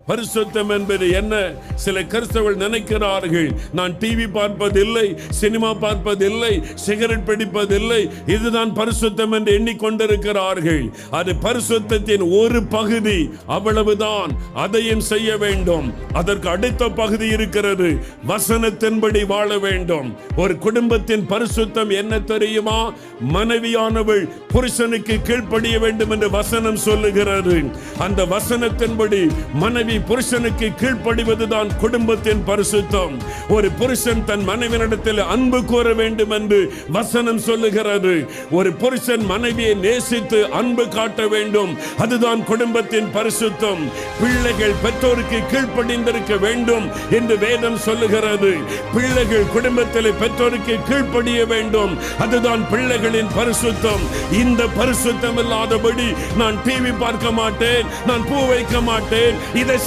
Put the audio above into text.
பரிசுத்தம் என்பது என்ன? சில கிறிஸ்தவர்கள் நினைக்கிறார்கள், நான் டிவி பார்ப்பதில்லை, சினிமா பார்ப்பதில்லை, சிகரெட் பிடிப்பதில்லை, இதுதான் பரிசுத்தம் என்று எண்ணிக்கொண்டிருக்கிறார்கள். அது பரிசுத்தத்தின் ஒரு பகுதி, அவ்வளவுதான். அதையும் செய்ய வேண்டும். அதற்கு அடுத்த பகுதி இருக்கிறது, வசனத்தின்படி வாழ வேண்டும். ஒரு குடும்பத்தின் பரிசுத்தம் என்ன தெரியுமா? மனைவியானவள் புருஷனுக்கு கீழ்ப்படிய வேண்டும் என்று வசனம் சொல்லுகிறது. அந்த வசனத்தின்படி மனைவி புருஷனுக்கு கீழ்ப்படிவதுதான் குடும்பத்தின் பரிசுத்தம். ஒரு புருஷன் தன் மனைவியிடத்தில் அன்பு கூற வேண்டும் என்று வசனம் சொல்லுகிறது. ஒரு புருஷன் மனைவியை நேசித்து அன்பு காட்ட வேண்டும், அதுதான் குடும்பத்தின் பரிசுத்தம். பிள்ளைகள் பெற்றோருக்கு கீழ்ப்படிந்திருக்க வேண்டும் என்று வேதம் சொல்லுகிறது. பிள்ளைகள் குடும்பத்தில் பெற்றோருக்கு கீழ்ப்படிய வேண்டும், அதுதான் பிள்ளைகளின் பரிசுத்தம். இந்த பரிசுத்தம் இல்லாதபடி நான் டிவி பார்க்க மாட்டேன், நான் பூ வைக்க மாட்டேன், இதை